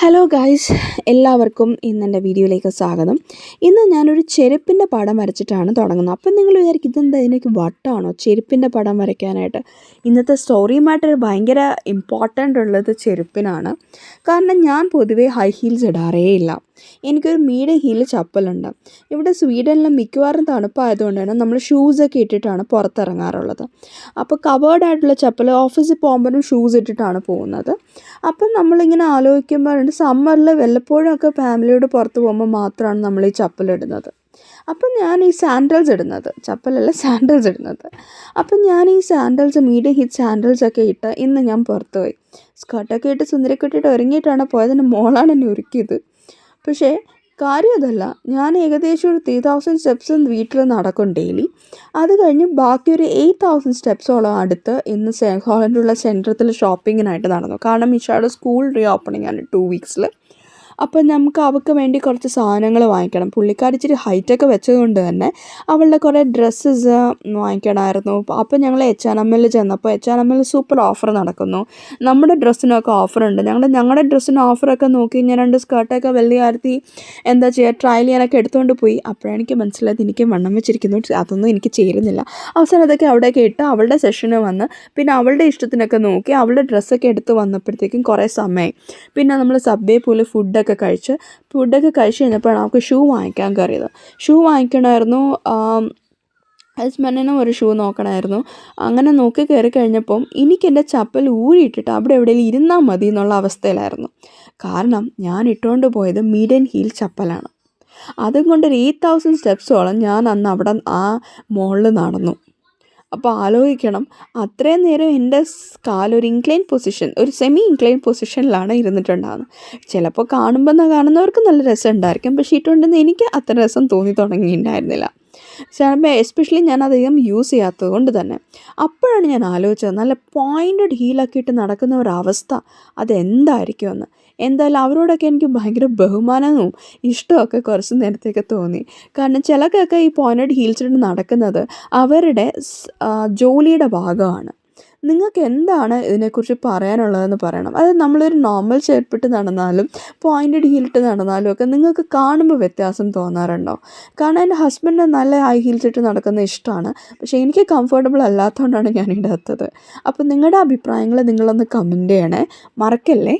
Hello guys, എല്ലാവർക്കും ഇന്നെൻ്റെ വീഡിയോയിലേക്ക് സ്വാഗതം. ഇന്ന് ഞാനൊരു ചെരുപ്പിൻ്റെ പടം വരച്ചിട്ടാണ് തുടങ്ങുന്നത്. അപ്പം നിങ്ങൾ വിചാരിക്കും ഇതെന്താ ഇതിനൊക്കെ വട്ടാണോ ചെരുപ്പിൻ്റെ പടം വരയ്ക്കാനായിട്ട്? ഇന്നത്തെ സ്റ്റോറിയുമായിട്ട് ഭയങ്കര ഇമ്പോർട്ടൻ്റ് ഉള്ളത് ചെരുപ്പിനാണ്. കാരണം ഞാൻ പൊതുവേ ഹൈ ഹീൽസ് ഇടാറേ ഇല്ല. എനിക്കൊരു മീഡിയം ഹീൽ ചപ്പലുണ്ട്. ഇവിടെ സ്വീഡനിൽ മിക്കവാറും തണുപ്പായതുകൊണ്ട് തന്നെ നമ്മൾ ഷൂസൊക്കെ ഇട്ടിട്ടാണ് പുറത്തിറങ്ങാറുള്ളത്. അപ്പോൾ കവേർഡായിട്ടുള്ള ചപ്പൽ ഓഫീസിൽ പോകുമ്പോഴും ഷൂസ് ഇട്ടിട്ടാണ് പോകുന്നത്. അപ്പം നമ്മളിങ്ങനെ ആലോചിക്കുമ്പോൾ സമ്മറിൽ വല്ലപ്പോഴുമൊക്കെ ഫാമിലിയോട് പുറത്ത് പോകുമ്പോൾ മാത്രമാണ് നമ്മൾ ഈ ചപ്പലിടുന്നത്. അപ്പം ഞാൻ ഈ സാൻഡൽസ് ഇടുന്നത്, ചപ്പലല്ല സാൻഡൽസ് ഇടുന്നത്. അപ്പം ഞാൻ ഈ സാൻഡൽസ് മീഡിയം ഹീൽ സാൻഡൽസൊക്കെ ഇട്ട് ഇന്ന് ഞാൻ പുറത്ത് പോയി. സ്കർട്ടൊക്കെ ഇട്ട് സുന്ദരിക്കെട്ടിട്ട് ഒരുങ്ങിയിട്ടാണ് പോയത്. എൻ്റെ മോളാണ് എന്നെ ഒരുക്കിയത്. പക്ഷേ കാര്യം അതല്ല, ഞാൻ ഏകദേശം ഒരു 3000 സ്റ്റെപ്സ് വീട്ടിൽ നടക്കും ഡെയിലി. അത് കഴിഞ്ഞ് ബാക്കി ഒരു 8000 സ്റ്റെപ്സോളം അടുത്ത് ഇന്ന് ഹോളണ്ടിലുള്ള സെൻട്രത്തിൽ ഷോപ്പിങ്ങിനായിട്ട് നടന്നു. കാരണം ഇഷായുടെ സ്കൂൾ റീ ഓപ്പണിംഗ് ആണ് 2 വീക്സിൽ. അപ്പം നമുക്ക് അവൾക്ക് വേണ്ടി കുറച്ച് സാധനങ്ങൾ വാങ്ങിക്കണം. പുള്ളിക്കാരി ഇച്ചിരി ഹൈറ്റൊക്കെ വെച്ചതുകൊണ്ട് തന്നെ അവളുടെ കുറേ ഡ്രസ്സസ് വാങ്ങിക്കണമായിരുന്നു. അപ്പം ഞങ്ങൾ H&Mൽ ചെന്നപ്പോൾ H&Mൽ സൂപ്പർ ഓഫർ നടക്കുന്നു. നമ്മുടെ ഡ്രസ്സിനൊക്കെ ഓഫറുണ്ട്. ഞങ്ങളുടെ ഡ്രസ്സിന് ഓഫറൊക്കെ നോക്കി ഞാൻ 2 സ്കർട്ടൊക്കെ വലിയ കാര്യത്തിൽ എന്താ ചെയ്യുക, ട്രയൽ ചെയ്യാനൊക്കെ എടുത്തുകൊണ്ട് പോയി. അപ്പോഴാണ് എനിക്ക് മനസ്സിലായത് എനിക്ക് വണ്ണം വെച്ചിരിക്കുന്നു, അതൊന്നും എനിക്ക് ചേരുന്നില്ല. അവസാനം അതൊക്കെ അവിടെയൊക്കെ ഇട്ട് അവളുടെ സെഷന് വന്ന് പിന്നെ അവളുടെ ഇഷ്ടത്തിനൊക്കെ നോക്കി അവളുടെ ഡ്രസ്സൊക്കെ എടുത്ത് വന്നപ്പോഴത്തേക്കും കുറേ സമയമായി. പിന്നെ നമ്മൾ സബ്വേ പോലെ ഫുഡൊക്കെ കഴിച്ച് കഴിഞ്ഞപ്പോഴാണ് നമുക്ക് ഷൂ വാങ്ങിക്കാൻ കയറിയത്. ഷൂ വാങ്ങിക്കണമായിരുന്നു. ഹസ്ബൻഡിനും ഒരു ഷൂ നോക്കണമായിരുന്നു. അങ്ങനെ നോക്കി കയറി കഴിഞ്ഞപ്പം എനിക്കെൻ്റെ ചപ്പൽ ഊരിയിട്ടിട്ട് അവിടെ എവിടെയെങ്കിലും ഇരുന്നാൽ മതി എന്നുള്ള അവസ്ഥയിലായിരുന്നു. കാരണം ഞാൻ ഇട്ടുകൊണ്ട് പോയത് മീഡിയം ഹീൽ ചപ്പലാണ്. അതുകൊണ്ട് ഒരു 8000 സ്റ്റെപ്സോളം ഞാൻ അന്ന് അവിടെ ആ മുകളിൽ നടന്നു. അപ്പോൾ ആലോചിക്കണം, അത്രയും നേരം എൻ്റെ കാലൊരു ഇൻക്ലൈൻ പൊസിഷൻ, ഒരു സെമി ഇൻക്ലൈൻ പൊസിഷനിലാണ് ഇരുന്നിട്ടുണ്ടാകുന്നത്. ചിലപ്പോൾ കാണുന്നവർക്ക് നല്ല രസം ഉണ്ടായിരിക്കും, പക്ഷേ ഇട്ടുകൊണ്ടെന്ന് എനിക്ക് അത്ര രസം തോന്നി തുടങ്ങിയിട്ടുണ്ടായിരുന്നില്ല. ചിലപ്പോൾ എസ്പെഷ്യലി ഞാൻ അധികം യൂസ് ചെയ്യാത്തത് കൊണ്ട് തന്നെ. അപ്പോഴാണ് ഞാൻ ആലോചിച്ചത്, നല്ല പോയിൻറ്റഡ് ഹീലൊക്കെ ഇട്ട് നടക്കുന്ന ഒരവസ്ഥ അതെന്തായിരിക്കുമെന്ന്. എന്തായാലും അവരോടൊക്കെ എനിക്ക് ഭയങ്കര ബഹുമാനവും ഇഷ്ടമൊക്കെ കുറച്ച് നേരത്തേക്ക് തോന്നി. കാരണം ചിലർക്കൊക്കെ ഈ പോയിൻറ്റഡ് ഹീൽസ് ഇട്ട് നടക്കുന്നത് അവരുടെ ജോലിയുടെ ഭാഗമാണ്. നിങ്ങൾക്ക് എന്താണ് ഇതിനെക്കുറിച്ച് പറയാനുള്ളതെന്ന് പറയണം. അതായത് നമ്മളൊരു നോർമൽ ചെരുപ്പിട്ട് നടന്നാലും പോയിൻറ്റഡ് ഹീലിട്ട് നടന്നാലും ഒക്കെ നിങ്ങൾക്ക് കാണുമ്പോൾ വ്യത്യാസം തോന്നാറുണ്ടോ? കാരണം എൻ്റെ ഹസ്ബൻഡിന് നല്ല ഹൈ ഹീൽസ് ഇട്ട് നടക്കുന്നത് ഇഷ്ടമാണ്. പക്ഷേ എനിക്ക് കംഫർട്ടബിൾ അല്ലാത്തതുകൊണ്ടാണ് ഞാൻ ഇടാത്തത്. അപ്പോൾ നിങ്ങളുടെ അഭിപ്രായങ്ങൾ നിങ്ങളൊന്ന് കമൻറ്റ് ചെയ്യണേ, മറക്കല്ലേ.